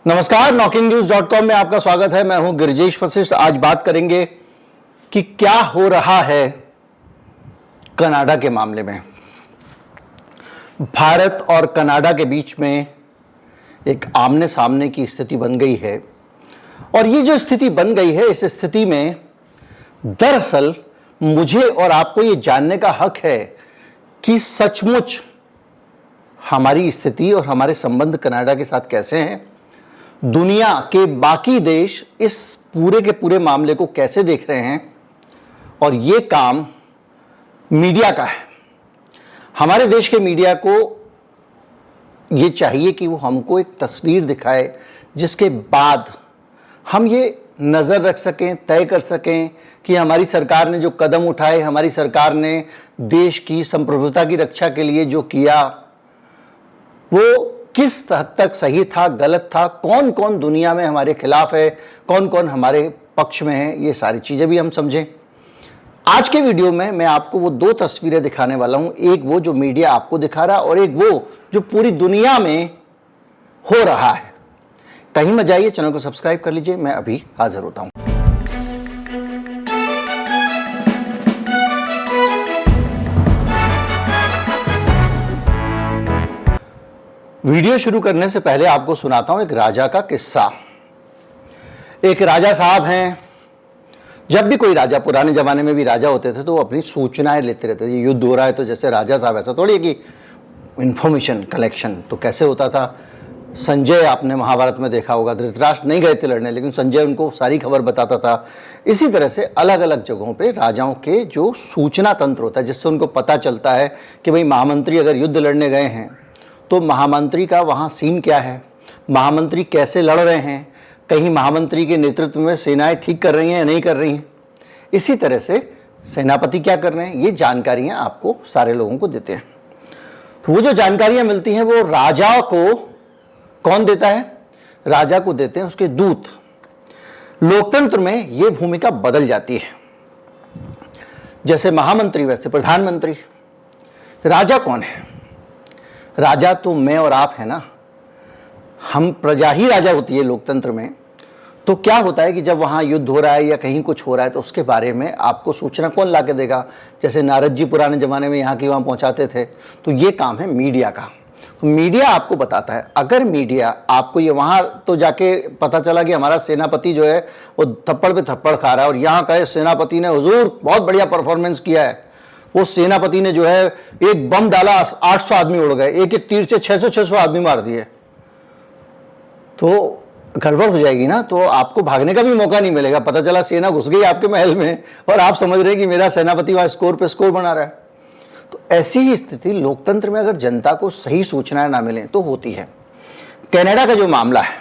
नमस्कार, knocking-news.com में आपका स्वागत है। मैं हूं गिरिजेश वशिष्ठ। आज बात करेंगे कि क्या हो रहा है कनाडा के मामले में। भारत और कनाडा के बीच में एक आमने सामने की स्थिति बन गई है और ये जो स्थिति बन गई है, इस स्थिति में दरअसल मुझे और आपको ये जानने का हक है कि सचमुच हमारी स्थिति और हमारे संबंध कनाडा के साथ कैसे हैं, दुनिया के बाकी देश इस पूरे के पूरे मामले को कैसे देख रहे हैं। और ये काम मीडिया का है। हमारे देश के मीडिया को ये चाहिए कि वो हमको एक तस्वीर दिखाए जिसके बाद हम ये नज़र रख सकें, तय कर सकें कि हमारी सरकार ने जो कदम उठाए, हमारी सरकार ने देश की संप्रभुता की रक्षा के लिए जो किया, वो किस हद तक सही था, गलत था, कौन कौन दुनिया में हमारे खिलाफ है, कौन कौन हमारे पक्ष में है, ये सारी चीज़ें भी हम समझें। आज के वीडियो में मैं आपको वो दो तस्वीरें दिखाने वाला हूँ, एक वो जो मीडिया आपको दिखा रहा और एक वो जो पूरी दुनिया में हो रहा है। कहीं मत जाइए, चैनल को सब्सक्राइब कर लीजिए, मैं अभी हाजिर होता हूँ। वीडियो शुरू करने से पहले आपको सुनाता हूं एक राजा का किस्सा। एक राजा साहब हैं। जब भी कोई राजा, पुराने जमाने में भी राजा होते थे, तो वो अपनी सूचनाएं लेते रहते थे। ये युद्ध हो रहा है तो जैसे राजा साहब, ऐसा थोड़ी है कि इंफॉर्मेशन कलेक्शन। तो कैसे होता था, संजय आपने महाभारत में देखा होगा, धृतराष्ट्र नहीं गए थे लड़ने, लेकिन संजय उनको सारी खबर बताता था। इसी तरह से अलग अलग जगहों पे राजाओं के जो सूचना तंत्र होता है, जिससे उनको पता चलता है कि भाई महामंत्री अगर युद्ध लड़ने गए हैं तो महामंत्री का वहाँ सीन क्या है, महामंत्री कैसे लड़ रहे हैं, कहीं महामंत्री के नेतृत्व में सेनाएं ठीक कर रही हैं या नहीं कर रही हैं। इसी तरह से सेनापति क्या कर रहे हैं, ये जानकारियाँ आपको सारे लोगों को देते हैं। तो वो जो जानकारियाँ मिलती हैं वो राजा को कौन देता है, राजा को देते हैं उसके दूत। लोकतंत्र में ये भूमिका बदल जाती है। जैसे महामंत्री वैसे प्रधानमंत्री। राजा कौन है? राजा तो मैं और आप है ना, हम प्रजा ही राजा होती है लोकतंत्र में। तो क्या होता है कि जब वहाँ युद्ध हो रहा है या कहीं कुछ हो रहा है तो उसके बारे में आपको सूचना कौन ला के देगा? जैसे नारद जी पुराने ज़माने में यहाँ की वहाँ पहुँचाते थे। तो ये काम है मीडिया का। तो मीडिया आपको बताता है। अगर मीडिया आपको ये वहाँ तो जाके पता चला कि हमारा सेनापति जो है वो थप्पड़ पे थप्पड़ खा रहा है और यहाँ का सेनापति ने हुजूर बहुत बढ़िया परफॉर्मेंस किया है, वो सेनापति ने जो है एक बम डाला, 800 आदमी उड़ गए, एक एक तीर से 600 आदमी मार दिए, तो गड़बड़ हो जाएगी ना। तो आपको भागने का भी मौका नहीं मिलेगा। पता चला सेना घुस गई आपके महल में और आप समझ रहे हैं कि मेरा सेनापति वहाँ स्कोर पे स्कोर बना रहा है। तो ऐसी ही स्थिति लोकतंत्र में अगर जनता को सही सूचनाएं ना मिलें तो होती है। कनाडा का जो मामला है,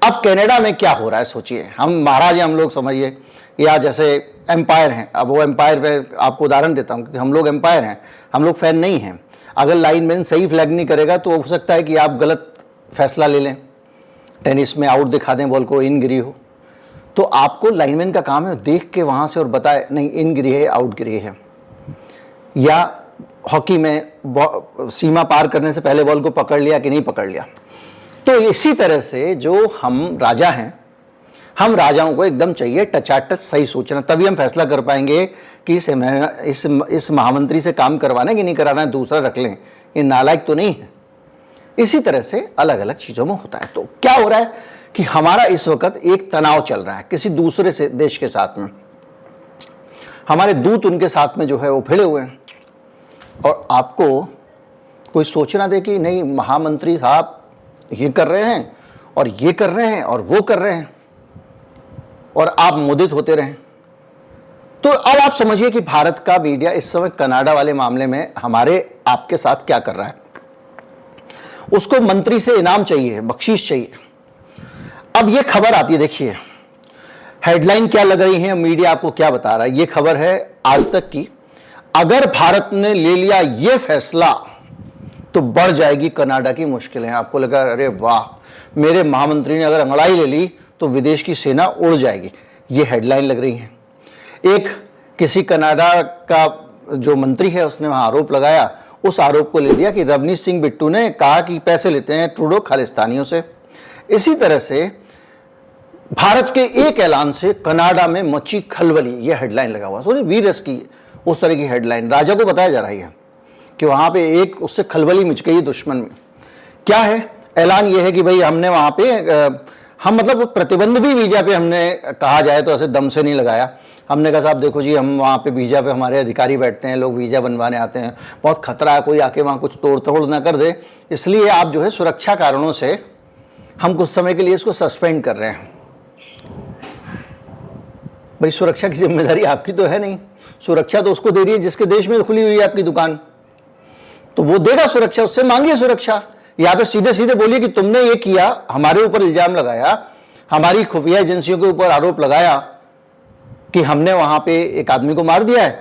अब कनाडा में क्या हो रहा है सोचिए। हम महाराज हैं, हम लोग समझिए, या जैसे एम्पायर हैं। अब वो एम्पायर पे आपको उदाहरण देता हूँ, क्योंकि हम लोग एम्पायर हैं, हम लोग फैन नहीं हैं। अगर लाइनमैन सही फ्लैग नहीं करेगा तो हो सकता है कि आप गलत फैसला ले लें, टेनिस में आउट दिखा दें, बॉल को इन गिरी हो। तो आपको लाइनमैन का काम है देख के वहाँ से और बताए नहीं इन गिरी है, आउट गिरी है। या हॉकी में सीमा पार करने से पहले बॉल को पकड़ लिया कि नहीं पकड़ लिया। तो इसी तरह से जो हम राजा हैं, हम राजाओं को एकदम चाहिए टचाटच सही सूचना, तभी हम फैसला कर पाएंगे कि इस महामंत्री से काम करवाना है कि नहीं कराना है, दूसरा रख लें, ये नालायक तो नहीं है। इसी तरह से अलग अलग चीज़ों में होता है। तो क्या हो रहा है कि हमारा इस वक्त एक तनाव चल रहा है किसी दूसरे से देश के साथ में। हमारे दूत उनके साथ में जो है वो भिड़े हुए हैं और आपको कोई सोचना दे कि नहीं महामंत्री साहब ये कर रहे हैं और ये कर रहे हैं और वो कर रहे हैं और आप मुदित होते रहें। तो अब आप समझिए कि भारत का मीडिया इस समय कनाडा वाले मामले में हमारे आपके साथ क्या कर रहा है। उसको मंत्री से इनाम चाहिए, बख्शीश चाहिए। अब ये खबर आती है, देखिए हेडलाइन क्या लग रही है, मीडिया आपको क्या बता रहा है। ये खबर है आज तक की। अगर भारत ने ले लिया ये फैसला तो बढ़ जाएगी कनाडा की मुश्किलें। आपको लगा अरे वाह, मेरे महामंत्री ने अगर अंगड़ाई ले ली तो विदेश की सेना उड़ जाएगी। ये हेडलाइन लग रही है। एक किसी कनाडा का जो मंत्री है उसने वहाँ आरोप लगाया, उस आरोप को ले लिया कि रवनीत सिंह बिट्टू ने कहा कि पैसे लेते हैं ट्रूडो खालिस्तानियों से। इसी तरह से भारत के एक ऐलान से कनाडा में मची खलबली, यह हेडलाइन लगा हुआ, सोचिए वीर रस की उस तरह की हेडलाइन। राजा को बताया जा रहा है कि वहां पे एक उससे खलबली मच गई दुश्मन में। क्या है ऐलान? यह है कि भाई हमने वहां पे हम मतलब प्रतिबंध भी वीजा पे हमने कहा जाए तो ऐसे दम से नहीं लगाया। हमने कहा साहब देखो जी, हम वहाँ पे वीजा पे हमारे अधिकारी बैठते हैं, लोग वीजा बनवाने आते हैं, बहुत खतरा है कोई आके वहाँ कुछ तोड़ तोड़ ना कर दे, इसलिए आप जो है सुरक्षा कारणों से हम कुछ समय के लिए इसको सस्पेंड कर रहे हैं। भाई सुरक्षा की जिम्मेदारी आपकी तो है नहीं, सुरक्षा तो उसको दे रही है जिसके देश में खुली हुई है आपकी दुकान, तो वो देगा सुरक्षा, उससे मांगिए सुरक्षा। यहाँ पे सीधे सीधे बोलिए कि तुमने ये किया, हमारे ऊपर इल्जाम लगाया, हमारी खुफिया एजेंसियों के ऊपर आरोप लगाया कि हमने वहां पे एक आदमी को मार दिया है,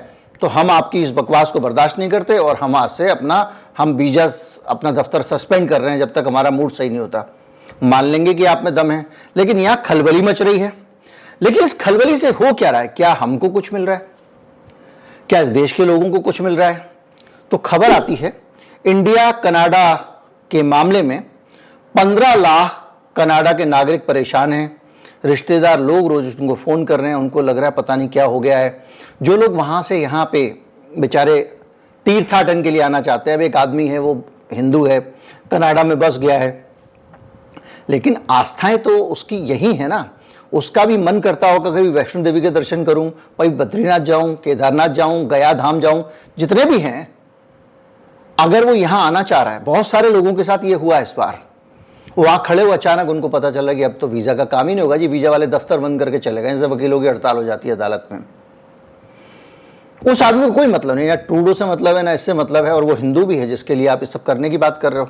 तो हम आपकी इस बकवास को बर्दाश्त नहीं करते और हम आज से हम वीजा अपना दफ्तर सस्पेंड कर रहे हैं जब तक हमारा मूड सही नहीं होता। मान लेंगे कि आप में दम है, लेकिन यहां खलबली मच रही है। लेकिन इस खलबली से हो क्या रहा है? क्या हमको कुछ मिल रहा है? क्या इस देश के लोगों को कुछ मिल रहा है? तो खबर आती है इंडिया कनाडा के मामले में 15 लाख कनाडा के नागरिक परेशान हैं। रिश्तेदार लोग रोज उनको फ़ोन कर रहे हैं, उनको लग रहा है पता नहीं क्या हो गया है। जो लोग वहाँ से यहाँ पे बेचारे तीर्थाटन के लिए आना चाहते हैं, अब एक आदमी है वो हिंदू है, कनाडा में बस गया है, लेकिन आस्थाएं तो उसकी यही है ना। उसका भी मन करता होगा कभी वैष्णो देवी के दर्शन करूं, भाई बद्रीनाथ जाऊं, केदारनाथ जाऊं, गया धाम जाऊं, जितने भी हैं, अगर वो यहाँ आना चाह रहा है। बहुत सारे लोगों के साथ ये हुआ इस बार, वहां खड़े हुए अचानक उनको पता चला कि अब तो वीजा का काम ही नहीं होगा जी, वीजा वाले दफ्तर बंद करके चले गए, जैसे वकीलों की हड़ताल हो जाती है अदालत में। उस आदमी को कोई मतलब नहीं, ना ट्रूडो से मतलब है ना इससे मतलब है, और वो हिंदू भी है जिसके लिए आप इस सब करने की बात कर रहे हो।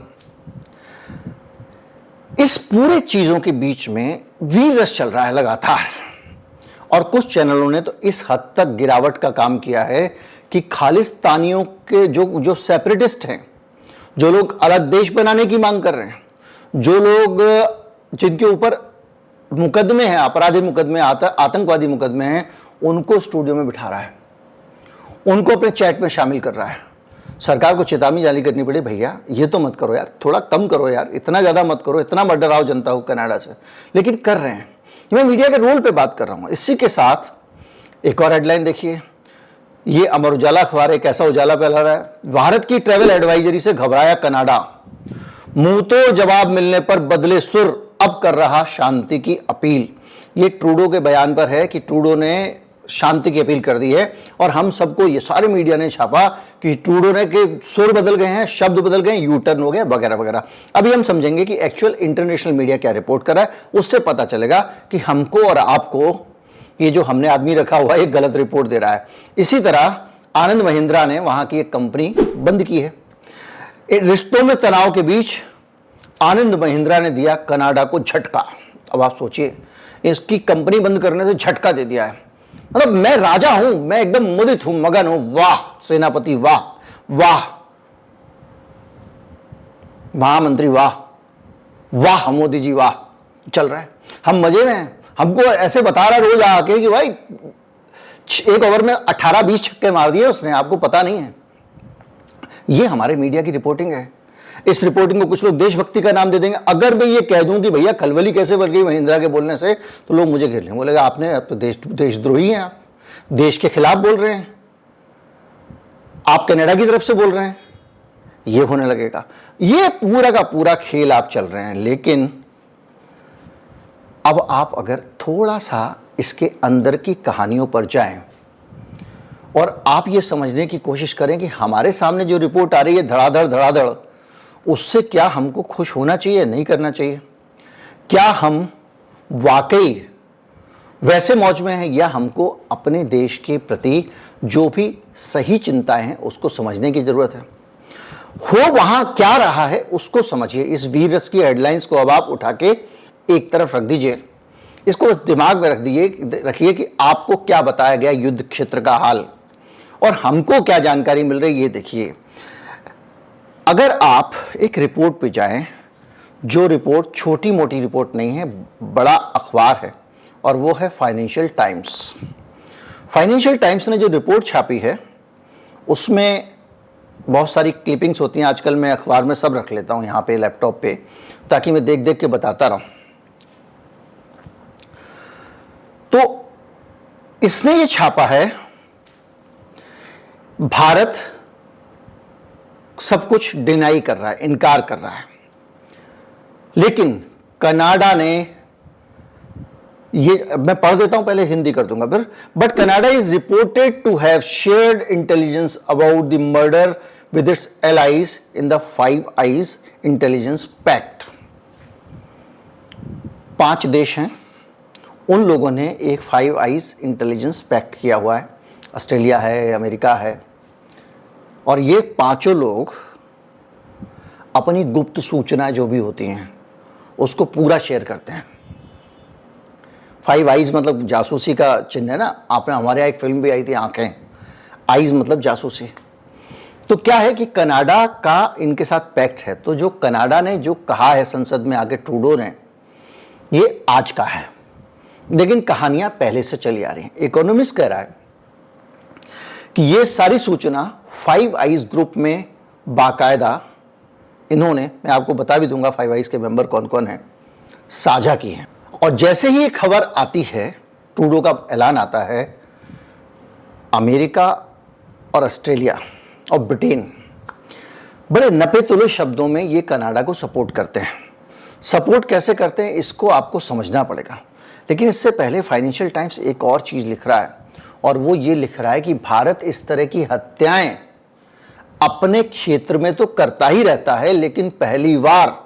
इस पूरे चीजों के बीच में वीर रस चल रहा है लगातार, और कुछ चैनलों ने तो इस हद तक गिरावट का काम किया है कि खालिस्तानियों के जो सेपरेटिस्ट हैं, जो लोग अलग देश बनाने की मांग कर रहे हैं, जो लोग जिनके ऊपर मुकदमे हैं, आपराधिक मुकदमे, आतंकवादी मुकदमे हैं, उनको स्टूडियो में बिठा रहा है, उनको अपने चैट में शामिल कर रहा है। सरकार को चेतावनी जारी करनी पड़ी, भैया ये तो मत करो यार, थोड़ा कम करो यार, इतना ज़्यादा मत करो, इतना मत डराओ जनता को कनाडा से, लेकिन कर रहे हैं। मैं मीडिया के रोल पे बात कर रहा हूँ। इसी के साथ एक और हेडलाइन देखिए, ये अमर उजाला अखबार एक ऐसा उजाला फैला रहा है, भारत की ट्रैवल एडवाइजरी से घबराया कनाडा, मुंह तो जवाब मिलने पर बदले सुर, अब कर रहा शांति की अपील। ये ट्रूडो के बयान पर है कि ट्रूडो ने शांति की अपील कर दी है, और हम सबको, ये सारे मीडिया ने छापा कि ट्रूडो ने के सुर बदल गए हैं, शब्द बदल गए, यू टर्न हो गया वगैरह वगैरह। अभी हम समझेंगे कि एक्चुअल इंटरनेशनल मीडिया क्या रिपोर्ट कर रहा है, उससे पता चलेगा कि हमको और आपको ये जो हमने आदमी रखा हुआ है एक गलत रिपोर्ट दे रहा है। इसी तरह आनंद महिंद्रा ने वहां की एक कंपनी बंद की है। रिश्तों में तनाव के बीच आनंद महिंद्रा ने दिया कनाडा को झटका। अब आप सोचिए, इसकी कंपनी बंद करने से झटका दे दिया है। मतलब मैं राजा हूं, मैं एकदम मुदित हूं, मगन हूं, वाह सेनापति, वाह वाह महामंत्री, वाह वाह मोदी जी, वाह, चल रहा है, हम मजे में हैं। हमको ऐसे बता रहा रोज आके कि भाई एक ओवर में 18-20 छक्के मार दिए उसने, आपको पता नहीं है। ये हमारे मीडिया की रिपोर्टिंग है। इस रिपोर्टिंग को कुछ लोग देशभक्ति का नाम दे देंगे। अगर मैं ये कह दूं कि भैया खलबली कैसे बढ़ गई महिंद्रा के बोलने से, तो लोग मुझे घेर लेंगे, बोलेगा आपने, अब तो देशद्रोही हैं, आप देश के खिलाफ बोल रहे हैं, आप कनाडा की तरफ से बोल रहे हैं, ये होने लगेगा। ये पूरा का पूरा खेल आप चल रहे हैं। लेकिन अब आप अगर थोड़ा सा इसके अंदर की कहानियों पर जाएं और आप ये समझने की कोशिश करें कि हमारे सामने जो रिपोर्ट आ रही है धड़ाधड़, उससे क्या हमको खुश होना चाहिए, नहीं करना चाहिए? क्या हम वाकई वैसे मौज में हैं, या हमको अपने देश के प्रति जो भी सही चिंताएं हैं उसको समझने की जरूरत है? हो वहां क्या रहा है उसको समझिए। इस वीर रस की हेडलाइंस को अब आप उठा के एक तरफ रख दीजिए, इसको बस दिमाग में रखिए कि आपको क्या बताया गया युद्ध क्षेत्र का हाल, और हमको क्या जानकारी मिल रही है, ये देखिए। अगर आप एक रिपोर्ट पे जाएं, जो रिपोर्ट छोटी मोटी रिपोर्ट नहीं है, बड़ा अखबार है, और वो है फाइनेंशियल टाइम्स। फाइनेंशियल टाइम्स ने जो रिपोर्ट छापी है उसमें बहुत सारी क्लिपिंग्स होती हैं। आजकल मैं अखबार में सब रख लेता हूँ यहाँ पे लैपटॉप पे, ताकि मैं देख देख के बताता रहूँ। तो इसने ये छापा है, भारत सब कुछ डिनाई कर रहा है, इनकार कर रहा है, लेकिन कनाडा ने, ये मैं पढ़ देता हूं, पहले हिंदी कर दूंगा फिर। But Canada is reported to have shared intelligence about the murder with its allies in the Five Eyes intelligence pact. 5 देश हैं, उन लोगों ने एक फाइव आइज इंटेलिजेंस पैक्ट किया हुआ है। ऑस्ट्रेलिया है, अमेरिका है, और ये 5 लोग अपनी गुप्त सूचनाएं जो भी होती हैं उसको पूरा शेयर करते हैं। 5 आइज मतलब जासूसी का चिन्ह है ना, आपने, हमारे यहाँ एक फिल्म भी आई थी आंखें, आइज मतलब जासूसी। तो क्या है कि कनाडा का इनके साथ पैक्ट है। तो जो कनाडा ने जो कहा है संसद में आके ट्रूडो ने, ये आज का है, लेकिन कहानियां पहले से चली आ रही हैं। इकोनॉमिस्ट कह रहा है कि ये सारी सूचना 5 आइज ग्रुप में बाकायदा इन्होंने, मैं आपको बता भी दूंगा 5 आइज के मेंबर कौन कौन हैं, साझा की हैं। और जैसे ही ये खबर आती है, ट्रूडो का ऐलान आता है, अमेरिका और ऑस्ट्रेलिया और ब्रिटेन बड़े नपे तुले शब्दों में ये कनाडा को सपोर्ट करते हैं। सपोर्ट कैसे करते हैं इसको आपको समझना पड़ेगा, लेकिन इससे पहले फाइनेंशियल टाइम्स एक और चीज़ लिख रहा है, और वो ये लिख रहा है कि भारत इस तरह की हत्याएं अपने क्षेत्र में तो करता ही रहता है, लेकिन पहली बार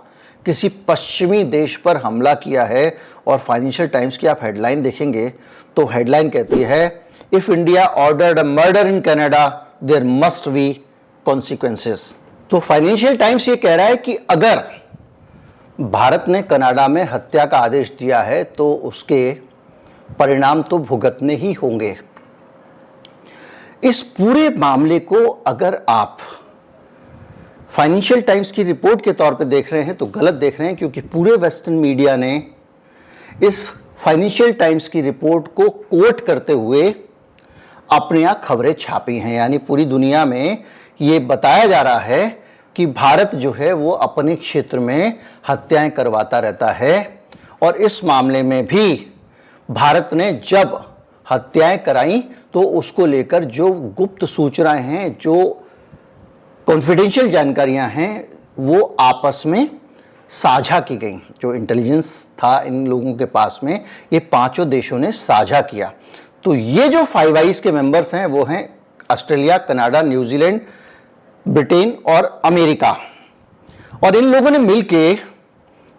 किसी पश्चिमी देश पर हमला किया है। और फाइनेंशियल टाइम्स की आप हेडलाइन देखेंगे तो हेडलाइन कहती है, if India ordered a murder in Canada there must be consequences. तो फाइनेंशियल टाइम्स ये कह रहा है कि अगर भारत ने कनाडा में हत्या का आदेश दिया है तो उसके परिणाम तो भुगतने ही होंगे। इस पूरे मामले को अगर आप फाइनेंशियल टाइम्स की रिपोर्ट के तौर पे देख रहे हैं तो गलत देख रहे हैं, क्योंकि पूरे वेस्टर्न मीडिया ने इस फाइनेंशियल टाइम्स की रिपोर्ट को कोट करते हुए अपने यहाँ खबरें छापी हैं। यानी पूरी दुनिया में ये बताया जा रहा है कि भारत जो है वो अपने क्षेत्र में हत्याएं करवाता रहता है, और इस मामले में भी भारत ने जब हत्याएं कराई तो उसको लेकर जो गुप्त सूचनाएं हैं, जो कॉन्फिडेंशियल जानकारियां हैं, वो आपस में साझा की गई। जो इंटेलिजेंस था इन लोगों के पास में, ये 5 देशों ने साझा किया। तो ये जो 5 आइज के मेंबर्स हैं वो हैं ऑस्ट्रेलिया, कनाडा, न्यूजीलैंड, ब्रिटेन और अमेरिका। और इन लोगों ने मिलके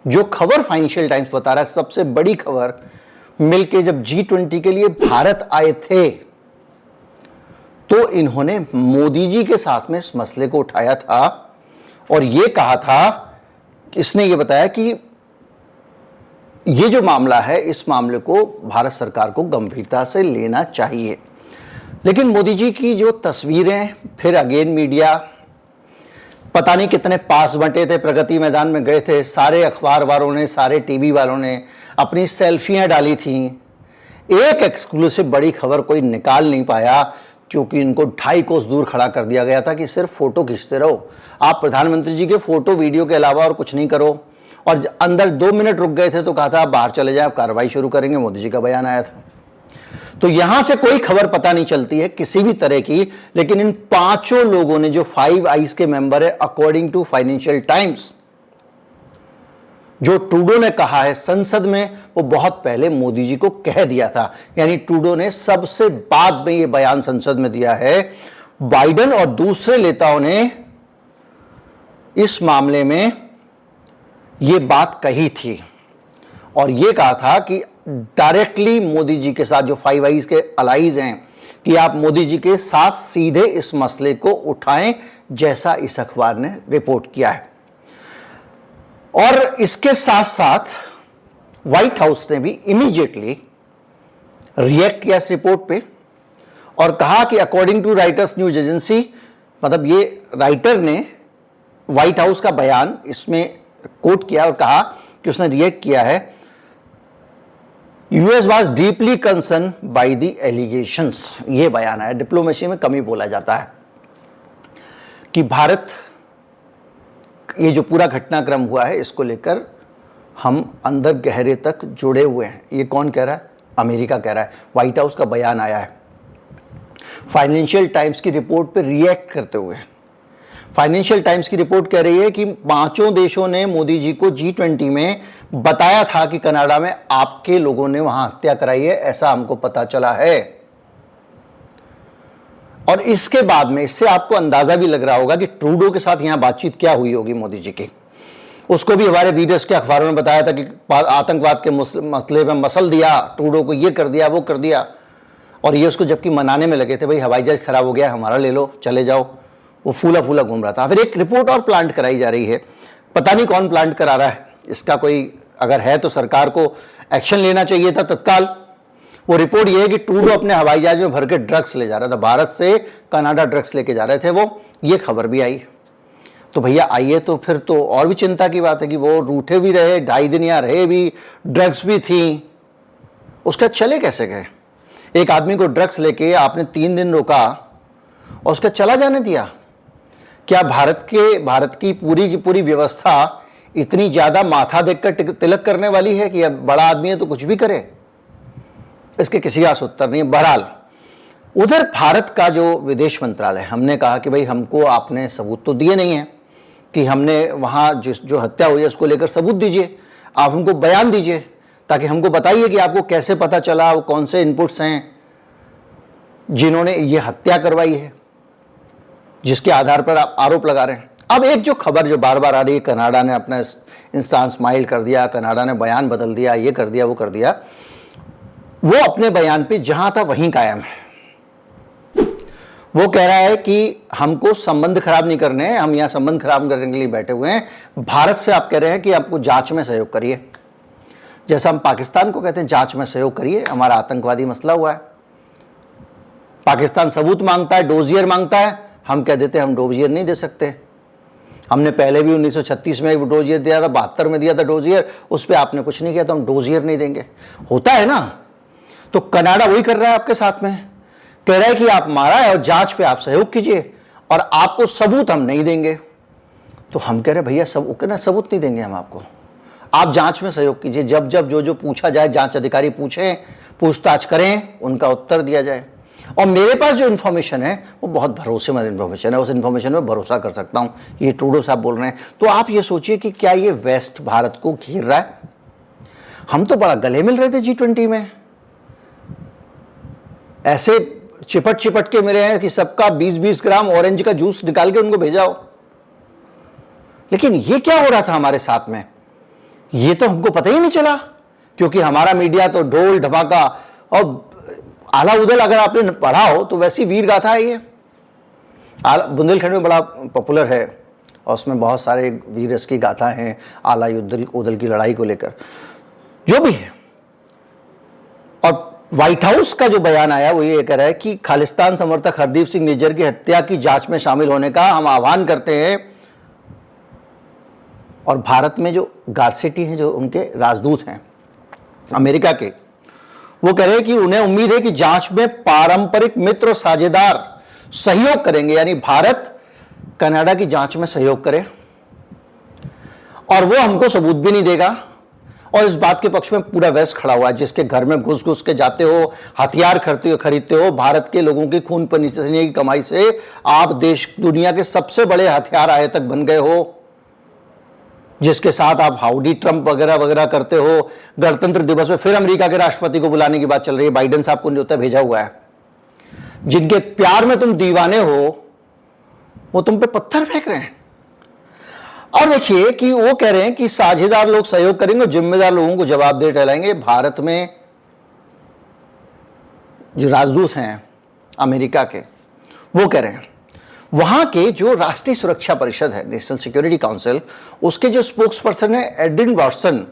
जो खबर फाइनेंशियल टाइम्स बता रहा है, सबसे बड़ी खबर, मिलके जब G20 के लिए भारत आए थे तो इन्होंने मोदी जी के साथ में इस मसले को उठाया था, और ये कहा था, इसने ये बताया कि ये जो मामला है, इस मामले को भारत सरकार को गंभीरता से लेना चाहिए। लेकिन मोदी जी की जो तस्वीरें, फिर अगेन मीडिया, पता नहीं कितने पास बंटे थे, प्रगति मैदान में गए थे, सारे अखबार वालों ने, सारे टीवी वालों ने अपनी सेल्फियां डाली थीं। एक एक्सक्लूसिव बड़ी खबर कोई निकाल नहीं पाया, क्योंकि इनको 2.5 कोस दूर खड़ा कर दिया गया था कि सिर्फ फोटो खींचते रहो, आप प्रधानमंत्री जी के फोटो वीडियो के अलावा और कुछ नहीं करो। और अंदर 2 मिनट रुक गए थे तो कहा था आप बाहर चले जाएं, आप कार्रवाई शुरू करेंगे, मोदी जी का बयान आया था। तो यहां से कोई खबर पता नहीं चलती है किसी भी तरह की। लेकिन इन 5 लोगों ने, जो 5 आइज के मेंबर है, अकॉर्डिंग टू फाइनेंशियल टाइम्स, जो ट्रूडो ने कहा है संसद में, वो बहुत पहले मोदी जी को कह दिया था। यानी ट्रूडो ने सबसे बाद में ये बयान संसद में दिया है। बाइडेन और दूसरे नेताओं ने इस मामले में ये बात कही थी, और ये कहा था कि डायरेक्टली मोदी जी के साथ, जो 5 आइज के अलाइज हैं, कि आप मोदी जी के साथ सीधे इस मसले को उठाएं, जैसा इस अखबार ने रिपोर्ट किया है। और इसके साथ साथ व्हाइट हाउस ने भी इमीडिएटली रिएक्ट किया इस रिपोर्ट पे, और कहा कि according to Reuters news agency, मतलब ये राइटर ने व्हाइट हाउस का बयान इसमें कोट किया और कहा कि उसने रिएक्ट किया है, US was deeply concern by the allegations. ये बयान है, डिप्लोमेसी में कमी बोला जाता है कि भारत, ये जो पूरा घटनाक्रम हुआ है इसको लेकर हम अंदर गहरे तक जुड़े हुए हैं। ये कौन कह रहा है? अमेरिका कह रहा है, व्हाइट हाउस का बयान आया है फाइनेंशियल टाइम्स की रिपोर्ट पर रिएक्ट करते हुए। फाइनेंशियल टाइम्स की रिपोर्ट कह रही है कि 5 देशों ने मोदी जी को G20 में बताया था कि कनाडा में आपके लोगों ने वहां हत्या कराई है, ऐसा हमको पता चला है। और इसके बाद में इससे आपको अंदाजा भी लग रहा होगा कि ट्रूडो के साथ यहां बातचीत क्या हुई होगी मोदी जी की। उसको भी हमारे वीडियोस के अखबारों में बताया था कि आतंकवाद के मसले में मसल दिया ट्रूडो को, ये कर दिया वो कर दिया, और ये उसको जबकि मनाने में लगे थे, भाई हवाई जहाज खराब हो गया, हमारा ले लो, चले जाओ। वो फूला फूला घूम रहा था। फिर एक रिपोर्ट और प्लांट कराई जा रही है, पता नहीं कौन प्लांट करा रहा है, इसका कोई अगर है तो सरकार को एक्शन लेना चाहिए था तत्काल। वो रिपोर्ट ये है कि ट्रूडो अपने हवाई जहाज में भर के ड्रग्स ले जा रहा था, भारत से कनाडा ड्रग्स लेके जा रहे थे वो, ये खबर भी आई। तो भैया आइए, तो फिर तो और भी चिंता की बात है कि वो रूठे भी रहे, 2.5 दिन यहाँ रहे भी, ड्रग्स भी थी, उसका चले कैसे गए? एक आदमी को ड्रग्स लेके आपने 3 दिन रोका और उसका चला जाने दिया। क्या भारत की पूरी व्यवस्था इतनी ज्यादा माथा देखकर तिलक करने वाली है कि अब बड़ा आदमी है तो कुछ भी करे? इसके किसी का उत्तर नहीं। बहरहाल उधर भारत का जो विदेश मंत्रालय, हमने कहा कि भाई हमको आपने सबूत तो दिए नहीं है कि हमने वहाँ जो हत्या हुई है उसको लेकर सबूत दीजिए, आप हमको बयान दीजिए ताकि हमको बताइए कि आपको कैसे पता चला, वो कौन से इनपुट्स हैं जिन्होंने ये हत्या करवाई है, जिसके आधार पर आप आरोप लगा रहे हैं। अब एक जो खबर जो बार बार आ रही है, कनाडा ने अपना इंस्टांस माइल्ड कर दिया, कनाडा ने बयान बदल दिया, ये कर दिया वो कर दिया, वो अपने बयान पे जहां था वहीं कायम है। वो कह रहा है कि हमको संबंध खराब नहीं करने हैं, हम यहाँ संबंध खराब करने के लिए बैठे हुए हैं। भारत से आप कह रहे हैं कि आपको जांच में सहयोग करिए, जैसा हम पाकिस्तान को कहते हैं जांच में सहयोग करिए, हमारा आतंकवादी मसला हुआ है। पाकिस्तान सबूत मांगता है, डोजियर मांगता है, हम कह देते हैं हम डोजियर नहीं दे सकते। हमने पहले भी 1936 में एक डोजियर दिया था, 72 में दिया था डोजियर, उस पर आपने कुछ नहीं किया तो हम डोजियर नहीं देंगे। होता है ना। तो कनाडा वही कर रहा है आपके साथ में, कह रहा है कि आप मारा है और जांच पे आप सहयोग कीजिए और आपको सबूत हम नहीं देंगे। तो हम कह रहे भैया सबूत नहीं देंगे हम आपको, आप जांच में सहयोग कीजिए। जब जब जो पूछा जाए, जांच अधिकारी पूछें, पूछताछ करें, उनका उत्तर दिया जाए। और मेरे पास जो इन्फॉर्मेशन है वो बहुत भरोसेमंद इन्फॉर्मेशन है, उस इन्फॉर्मेशन में भरोसा कर सकता हूं। ये ट्रूडो साहब बोल रहे हैं, तो आप ये सोचिए कि क्या ये वेस्ट भारत को घेर रहा है? हम तो बड़ा गले मिल रहे थे G20 में, ऐसे चिपट के मिले हैं कि सबका 20-20 ग्राम ऑरेंज का जूस निकाल के उनको भेजाओ। लेकिन ये क्या हो रहा था हमारे साथ में, ये तो हमको पता ही नहीं चला, क्योंकि हमारा मीडिया तो ढोल ढमाका और आला उदल अगर आपने पढ़ा हो तो वैसी वीर गाथा है ये। बुंदेलखंड में बड़ा पॉपुलर है और उसमें बहुत सारे वीर रस की गाथा हैं, आला उदल की लड़ाई को लेकर, जो भी है। और व्हाइट हाउस का जो बयान आया वो ये कह रहा है कि खालिस्तान समर्थक हरदीप सिंह निज्जर की हत्या की जांच में शामिल होने का हम आह्वान करते हैं। और भारत में जो गारसेटी हैं, जो उनके राजदूत हैं अमेरिका के, वो कह रहे हैं कि उन्हें उम्मीद है कि जांच में पारंपरिक मित्र और साझेदार सहयोग करेंगे, यानी भारत कनाडा की जांच में सहयोग करे और वो हमको सबूत भी नहीं देगा। और इस बात के पक्ष में पूरा वेस्ट खड़ा हुआ है, जिसके घर में घुस घुस के जाते हो, हथियार खरीदते हो, भारत के लोगों की खून पसीने की कमाई से आप दुनिया के सबसे बड़े हथियार आयातक बन गए हो, जिसके साथ आप हाउडी ट्रंप वगैरह वगैरह करते हो। गणतंत्र दिवस में फिर अमेरिका के राष्ट्रपति को बुलाने की बात चल रही है, बाइडेन साहब को न्योता भेजा हुआ है। जिनके प्यार में तुम दीवाने हो वो तुम पे पत्थर फेंक रहे हैं। और देखिए कि वो कह रहे हैं कि साझेदार लोग सहयोग करेंगे, जिम्मेदार लोगों को जवाबदेह ठहराएंगे। भारत में जो राजदूत हैं अमेरिका के, वो कह रहे हैं, वहां के जो राष्ट्रीय सुरक्षा परिषद है, नेशनल सिक्योरिटी काउंसिल, उसके जो स्पोक्स पर्सन है एडविन वॉटसन,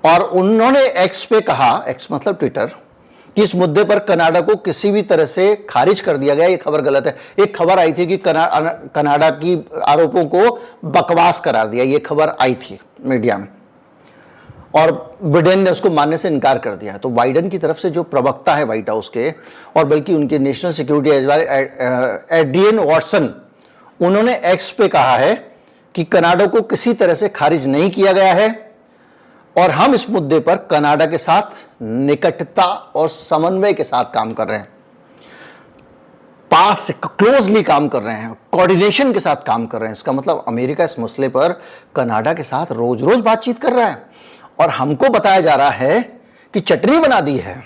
और उन्होंने एक्स पे कहा, एक्स मतलब ट्विटर, कि इस मुद्दे पर कनाडा को किसी भी तरह से खारिज कर दिया गया, ये खबर गलत है। एक खबर आई थी कि कनाडा की आरोपों को बकवास करार दिया, ये खबर आई थी मीडिया में, और बिडेन ने उसको मानने से इनकार कर दिया। तो बाइडेन की तरफ से जो प्रवक्ता है व्हाइट हाउस के, और बल्कि उनके नेशनल सिक्योरिटी एडविन वॉटसन, उन्होंने एक्स पे कहा है कि कनाडा को किसी तरह से खारिज नहीं किया गया है और हम इस मुद्दे पर कनाडा के साथ निकटता और समन्वय के साथ काम कर रहे हैं, पास से क्लोजली काम कर रहे हैं, कोऑर्डिनेशन के साथ काम कर रहे हैं। इसका मतलब अमेरिका इस मसले पर कनाडा के साथ रोज रोज बातचीत कर रहा है और हमको बताया जा रहा है कि चटनी बना दी है।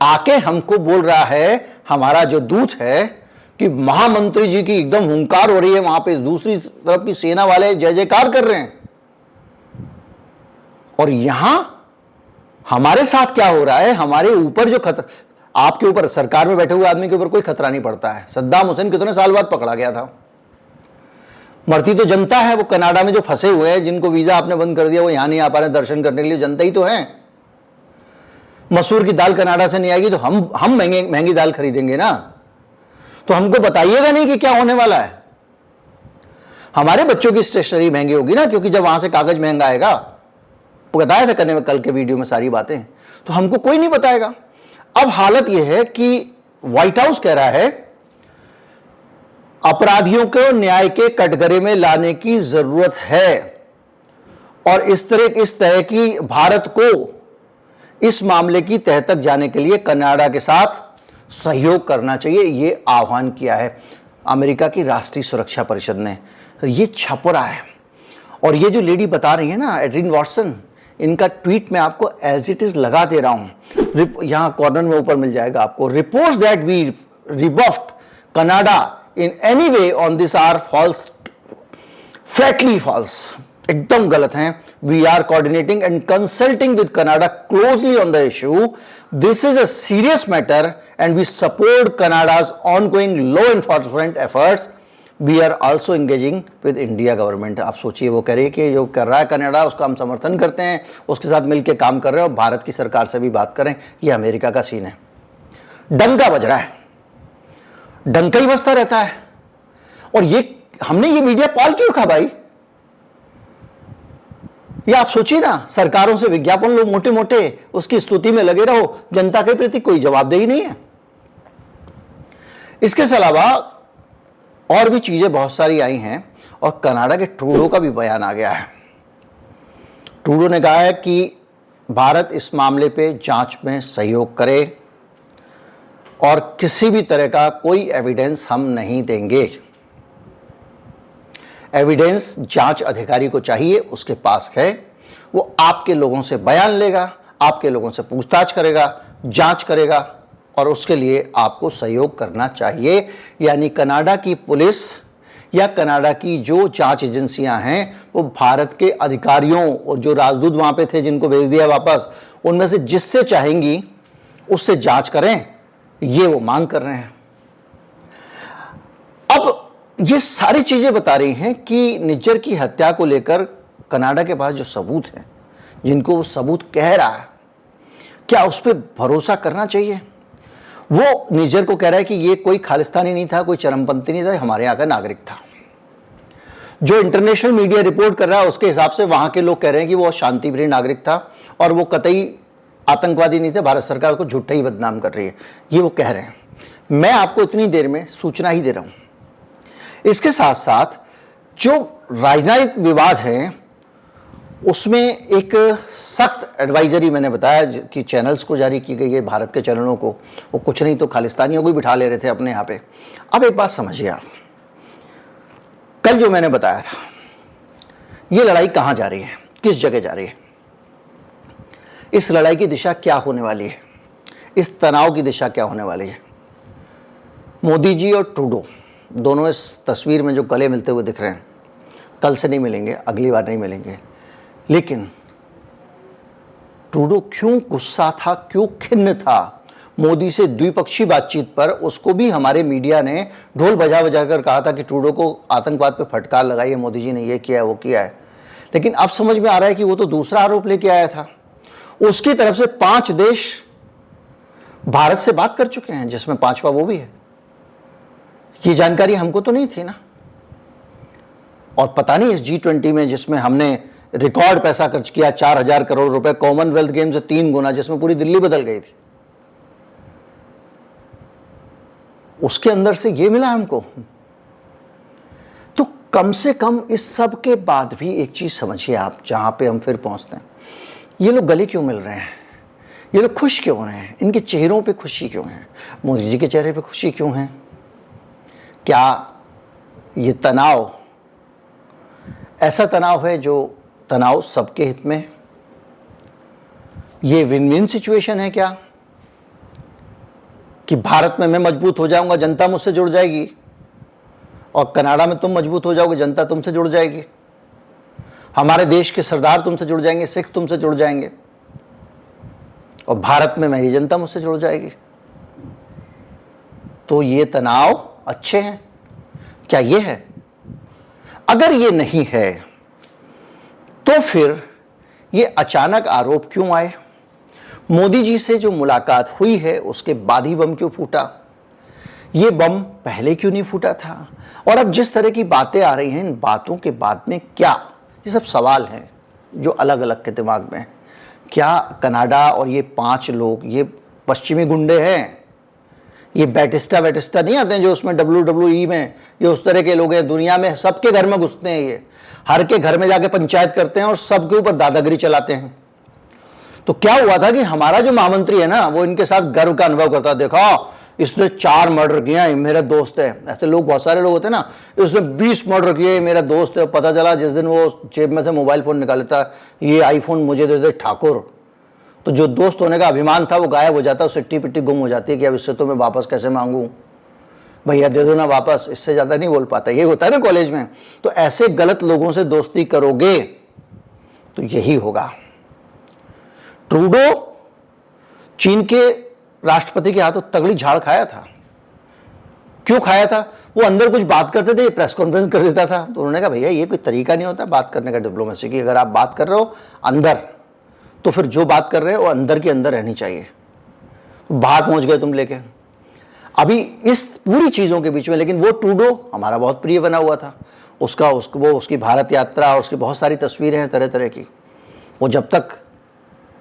आके हमको बोल रहा है हमारा जो दूत है कि महामंत्री जी की एकदम हुंकार हो रही है, वहां पे दूसरी तरफ की सेना वाले जय जयकार कर रहे हैं। और यहां हमारे साथ क्या हो रहा है, हमारे ऊपर जो खतरा, आपके ऊपर सरकार में बैठे हुए आदमी के ऊपर कोई खतरा नहीं पड़ता है। सद्दाम हुसैन कितने साल बाद पकड़ा गया था, मरती तो जनता है। वो कनाडा में जो फंसे हुए हैं, जिनको वीजा आपने बंद कर दिया, वो यहां नहीं आ पा रहे दर्शन करने के लिए, जनता ही तो है। मसूर की दाल कनाडा से नहीं आएगी तो हम महंगी दाल खरीदेंगे ना। तो हमको बताइएगा नहीं कि क्या होने वाला है। हमारे बच्चों की स्टेशनरी महंगी होगी ना, क्योंकि जब वहां से कागज महंगा आएगा, वो बताया था करने में कल के वीडियो में सारी बातें, तो हमको कोई नहीं बताएगा। अब हालत यह है कि व्हाइट हाउस कह रहा है अपराधियों को न्याय के कटघरे में लाने की जरूरत है और इस तरह की भारत को इस मामले की तह तक जाने के लिए कनाडा के साथ सहयोग करना चाहिए, ये आह्वान किया है अमेरिका की राष्ट्रीय सुरक्षा परिषद ने। ये छपरा है। और ये जो लेडी बता रही है ना, एड्रीन वॉटसन, इनका ट्वीट मैं आपको एज इट इज लगा दे रहा हूं, यहां कॉर्नर में ऊपर मिल जाएगा आपको। Reports that we rebuffed Canada in any way on this are false, flatly false, एकदम गलत हैं। We are coordinating and consulting with Canada closely on the issue. This is a serious matter and we support Canada's ongoing law enforcement efforts. We are also engaging with India government. आप सोचिए, वो कह रही है कि जो कर रहा है कनाडा उसका हम समर्थन करते हैं, उसके साथ मिलकर काम कर रहे हैं और भारत की सरकार से भी बात करें। ये अमेरिका का सीन है। डंका बज रहा है, डंका ही बजता रहता है। और ये हमने ये मीडिया पाल क्यों रखा भाई? ये आप सोचिए ना, सरकारों से विज्ञापन लो मोटे मोटे, उसकी स्तुति में लगे रहो, जनता के प्रति कोई जवाबदेही नहीं है। इसके अलावा और भी चीजें बहुत सारी आई हैं और कनाडा के ट्रूडो का भी बयान आ गया है। ट्रूडो ने कहा है कि भारत इस मामले पे जांच में सहयोग करे और किसी भी तरह का कोई एविडेंस हम नहीं देंगे। एविडेंस जांच अधिकारी को चाहिए, उसके पास है, वो आपके लोगों से बयान लेगा, आपके लोगों से पूछताछ करेगा, जांच करेगा और उसके लिए आपको सहयोग करना चाहिए। यानी कनाडा की पुलिस या कनाडा की जो जांच एजेंसियां हैं, वो भारत के अधिकारियों और जो राजदूत वहां पे थे जिनको भेज दिया वापस, उनमें से जिससे चाहेंगी उससे जांच करें, ये वो मांग कर रहे हैं। अब ये सारी चीजें बता रही हैं कि निज्जर की हत्या को लेकर कनाडा के पास जो सबूत हैं, जिनको वो सबूत कह रहा है, क्या उस पर भरोसा करना चाहिए? वो निज्जर को कह रहा है कि ये कोई खालिस्तानी नहीं था, कोई चरमपंथी नहीं था, हमारे यहाँ का नागरिक था। जो इंटरनेशनल मीडिया रिपोर्ट कर रहा है उसके हिसाब से वहां के लोग कह रहे हैं कि वो शांतिप्रिय नागरिक था और वो कतई आतंकवादी नहीं थे। भारत सरकार को झूठा ही बदनाम कर रही है, ये वो कह रहे हैं। मैं आपको इतनी देर में सूचना ही दे रहा हूं। इसके साथ साथ जो राजनीतिक विवाद है उसमें एक सख्त एडवाइजरी मैंने बताया कि चैनल्स को जारी की गई है, भारत के चैनलों को। वो कुछ नहीं तो खालिस्तानियों को भी बिठा ले रहे थे अपने यहाँ पे। अब एक बात समझिए आप, कल जो मैंने बताया था, ये लड़ाई कहाँ जा रही है, किस जगह जा रही है, इस लड़ाई की दिशा क्या होने वाली है, इस तनाव की दिशा क्या होने वाली है। मोदी जी और ट्रूडो दोनों इस तस्वीर में जो गले मिलते हुए दिख रहे हैं, कल से नहीं मिलेंगे, अगली बार नहीं मिलेंगे। लेकिन ट्रूडो क्यों गुस्सा था, क्यों खिन्न था मोदी से द्विपक्षीय बातचीत पर, उसको भी हमारे मीडिया ने ढोल बजा बजा कर कहा था कि ट्रूडो को आतंकवाद पे फटकार लगाई है, मोदी जी ने ये किया है, वो किया है। लेकिन अब समझ में आ रहा है कि वो तो दूसरा आरोप लेके आया था। उसकी तरफ से 5 देश भारत से बात कर चुके हैं, जिसमें 5वां वो भी है। ये जानकारी हमको तो नहीं थी ना। और पता नहीं इस G20 में, जिसमें हमने रिकॉर्ड पैसा खर्च किया, 4000 करोड़ रुपए, कॉमनवेल्थ गेम से 3 गुना, जिसमें पूरी दिल्ली बदल गई थी, उसके अंदर से ये मिला हमको। तो कम से कम इस सब के बाद भी एक चीज समझिए आप, जहां पे हम फिर पहुंचते हैं, ये लोग गले क्यों मिल रहे हैं, ये लोग खुश क्यों हो रहे हैं, इनके चेहरों पे खुशी क्यों है, मोदी जी के चेहरे पे खुशी क्यों है? क्या ये तनाव ऐसा तनाव है जो तनाव सबके हित में? ये विन विन सिचुएशन है क्या, कि भारत में मैं मजबूत हो जाऊंगा, जनता मुझसे जुड़ जाएगी, और कनाडा में तुम मजबूत हो जाओगे, जनता तुमसे जुड़ जाएगी, हमारे देश के सरदार तुमसे जुड़ जाएंगे, सिख तुमसे जुड़ जाएंगे, और भारत में मेरी जनता मुझसे जुड़ जाएगी? तो ये तनाव अच्छे हैं क्या? ये है? अगर ये नहीं है तो फिर ये अचानक आरोप क्यों आए? मोदी जी से जो मुलाकात हुई है उसके बाद ही बम क्यों फूटा? ये बम पहले क्यों नहीं फूटा था? और अब जिस तरह की बातें आ रही हैं, इन बातों के बाद में क्या? ये सब सवाल हैं जो अलग अलग के दिमाग में हैं। क्या कनाडा और ये 5 लोग ये पश्चिमी गुंडे हैं? ये बैटिस्टा नहीं आते हैं जो उसमें WWE में, ये उस तरह के लोग हैं। दुनिया में सबके घर में घुसते हैं, ये हर के घर में जाके पंचायत करते हैं और सबके ऊपर दादागिरी चलाते हैं। तो क्या हुआ था कि हमारा जो महामंत्री है ना, वो इनके साथ गर्व का अनुभव करता, देखा इसने 4 मर्डर किया, मेरा दोस्त है। ऐसे लोग बहुत सारे लोग होते हैं ना, इसने 20 मर्डर किए, मेरा दोस्त है। पता चला जिस दिन वो जेब में से मोबाइल फ़ोन निकाल लेता, ये आईफोन मुझे दे दे ठाकुर, तो जो दोस्त होने का अभिमान था वो गायब हो जाता, उससे सिट्टी पिट्टी गुम हो जाती है कि अब इससे तो मैं वापस कैसे मांगूं, भैया दे दो ना वापस। इससे ज़्यादा नहीं बोल पाता, ये होता है ना कॉलेज में। तो ऐसे गलत लोगों से दोस्ती करोगे तो यही होगा। ट्रूडो चीन के राष्ट्रपति के हाथों तगड़ी झाड़ खाया था। क्यों खाया था? वो अंदर कुछ बात करते थे, प्रेस कॉन्फ्रेंस कर देता था, तो उन्होंने कहा भैया ये कोई तरीका नहीं होता बात करने का डिप्लोमेसी की। अगर आप बात कर रहे हो अंदर, तो फिर जो बात कर रहे हो वो अंदर के अंदर रहनी चाहिए। तो बाहर पहुंच गए तुम लेके अभी इस पूरी चीज़ों के बीच में। लेकिन वो ट्रूडो हमारा बहुत प्रिय बना हुआ था, उसकी भारत यात्रा और उसकी बहुत सारी तस्वीरें हैं तरह तरह की। वो जब तक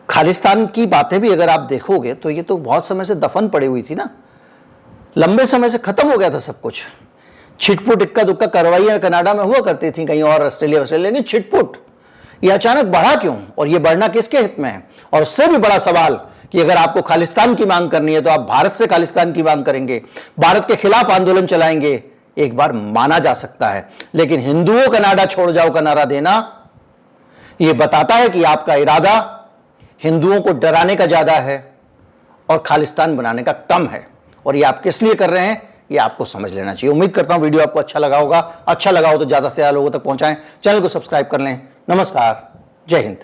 खालिस्तान की बातें भी अगर आप देखोगे तो ये तो बहुत समय से दफन पड़ी हुई थी ना, लंबे समय से खत्म हो गया था सब कुछ। छिटपुट इक्का दुक्का कार्रवाइयां कनाडा में हुआ करती थी, कहीं और ऑस्ट्रेलिया, लेकिन छिटपुट ये अचानक बढ़ा क्यों, और ये बढ़ना किसके हित में है? और उससे भी बड़ा सवाल कि अगर आपको खालिस्तान की मांग करनी है तो आप भारत से खालिस्तान की मांग करेंगे, भारत के खिलाफ आंदोलन चलाएंगे, एक बार माना जा सकता है। लेकिन हिंदुओं कनाडा छोड़ जाओ का नारा देना, यह बताता है कि आपका इरादा हिंदुओं को डराने का ज्यादा है और खालिस्तान बनाने का कम है। और ये आप किस लिए कर रहे हैं ये आपको समझ लेना चाहिए। उम्मीद करता हूं वीडियो आपको अच्छा लगा होगा। अच्छा लगा हो तो ज्यादा से ज्यादा लोगों तक पहुंचाएं, चैनल को सब्सक्राइब कर लें। नमस्कार, जय हिंद।